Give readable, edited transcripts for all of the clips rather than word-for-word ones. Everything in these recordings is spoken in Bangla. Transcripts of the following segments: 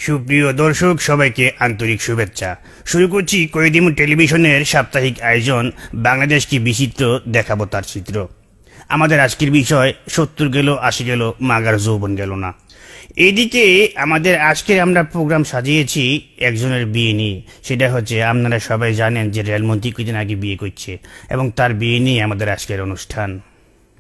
সুপ্রিয় দর্শক সবাইকে আন্তরিক শুভেচ্ছা। শুরু করছি কয়েদিমু টেলিভিশনের সাপ্তাহিক আয়োজন বাংলাদেশ কি বিচিত্র, দেখাবো তার চিত্র। আমাদের আজকের বিষয় 70 গেল 80 গেল মাগার যৌবন গেল না। এদিকে আমাদের আজকের আমরা প্রোগ্রাম সাজিয়েছি একজনের বিয়ে নিয়ে। সেটা হচ্ছে আপনারা সবাই জানেন যে রেলমন্ত্রী কিছুদিন আগে বিয়ে করছে এবং তার বিয়ে নিয়ে আমাদের আজকের অনুষ্ঠান।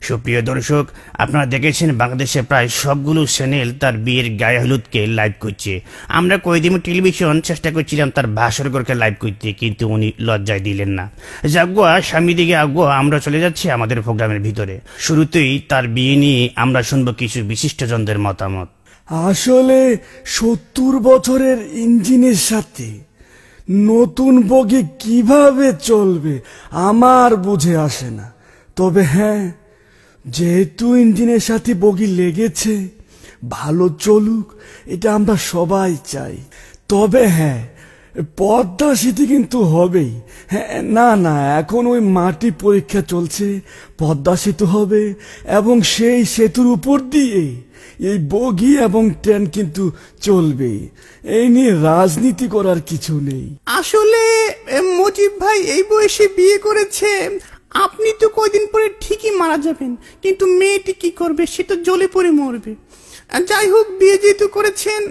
সুপ্রিয় দর্শক, আপনারা দেখেছেন বাংলাদেশে প্রায় সবগুলো চ্যানেল তার বিয়ের গায়ে হলুদকে লাইভ করছে। আমরা কয়েদিমু টেলিভিশন চেষ্টা করছিলাম তার ভাস্করকে লাইভ করতে, কিন্তু উনি লজ্জায় দিলেন না। যাগুয়া স্বামী দিকে আগুয়া আমরা চলে যাচ্ছি আমাদের প্রোগ্রামের ভিতরে। শুরুতেই তার বিয়ে নিয়ে আমরা শুনবো কিছু বিশিষ্টজনদের মতামত। আসলে 70 বছরের ইঞ্জিনের সাথে নতুন বগি কিভাবে চলবে আমার বুঝে আসে না। তবে হ্যাঁ, যেহেতু ইঞ্জিনের সাথে বগি লেগেছে, ভালো চলুক, এটা আমরা সবাই চাই। তবে হ্যাঁ, পদ্মা সেতু কিন্তু হবেই। হ্যাঁ, না এখন ওই মাটি পরীক্ষা চলছে, পদ্মা সেতু হবে এবং সেই সেতুর উপর দিয়ে এই বগি এবং ট্রেন কিন্তু চলবে। এই নিয়ে রাজনীতি করার কিছু নেই। আসলে মজিব ভাই এই বয়সে বিয়ে করেছে, আপনি তো কয়দিন পরে ঠিকই মারা যাবেন, কিন্তু মেয়েটি কি করবে, সে তো জ্বলে পড়ে মরবে। যাই হোক, বিয়ে যেহেতু করেছেন,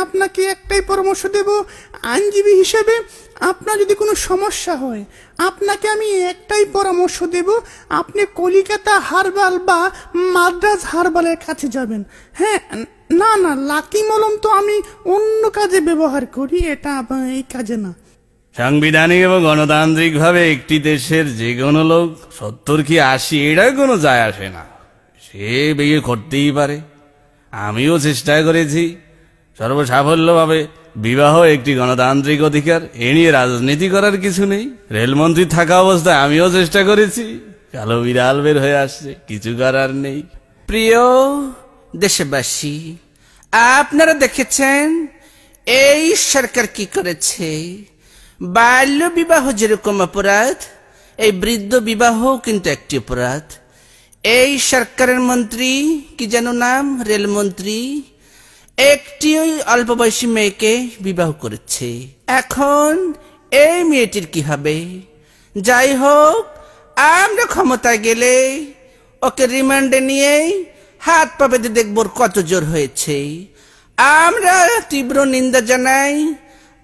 আপনাকে একটাই পরামর্শ দেব, আইনজীবী হিসেবে আপনার যদি কোনো সমস্যা হয়, আপনাকে আমি একটাই পরামর্শ দেব, আপনি কলিকাতা হারবাল বা মাদ্রাজ হারবালের কাছে যাবেন। হ্যাঁ, না লাকি মলম তো আমি অন্য কাজে ব্যবহার করি, এটা এই কাজে না। সাংবিধানিক এবং গণতান্ত্রিক ভাবে একটি দেশের যে কোনো লোক 70 কি 80 এটা কোনো যায় আসে না, সে বিয়ে করতেই পারে। আমিও চেষ্টা করেছি সর্বসাফল্যভাবে। বিবাহ একটি গণতান্ত্রিক অধিকার, এ নিয়ে রাজনীতি করার কিছু নেই। রেলমন্ত্রী থাকা অবস্থায় আমিও চেষ্টা করেছি, কালো বিড়াল বের হয়ে আসছে, কিছু করার নেই। প্রিয় দেশবাসী, আপনারা দেখেছেন এই সরকার কি করেছে। বাল্য বিবাহ যেরকম অপরাধ, এই বৃদ্ধ বিবাহ কিন্তু একটি অপরাধ। এই সরকারের মন্ত্রী কি যেন নাম, রেলমন্ত্রী, একটি অল্প বয়সী মেয়েকে বিবাহ করেছে। এখন এই মেয়েটির কি হবে? যাই হোক, আমরা ক্ষমতায় গেলে ওকে রিমান্ডে নিয়ে হাত পা বেঁধে দেখব কত জোর হয়েছে। আমরা তীব্র নিন্দা জানাই।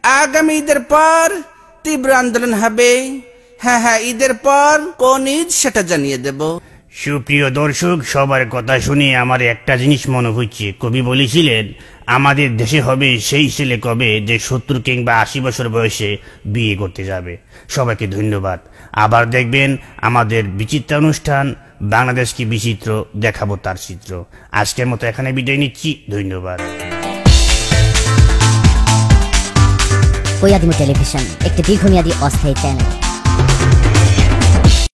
আগামী ঈদের পর তীব্র আন্দোলন হবে। হ্যাঁ, ঈদের পর কোন ঈদ সেটা জানিয়ে দেব। সুপ্রিয় দর্শক, সবার কথা শুনে আমার একটা জিনিস মনে হচ্ছে, কবি বলেছিলেন আমাদের দেশে হবে সেই ছেলে কবে যে 70 কিংবা 80 বছর বয়সে বিয়ে করতে যাবে। সবাইকে ধন্যবাদ। আবার দেখবেন আমাদের বিচিত্র অনুষ্ঠান বাংলাদেশ কি বিচিত্র, দেখাবো তার চিত্র। আজকের মতো এখানে বিদায় নিচ্ছি, ধন্যবাদ। কয়েদিমু টেলিভিশন একটি দীর্ঘমেয়াদী অস্থায়ী চ্যানেল।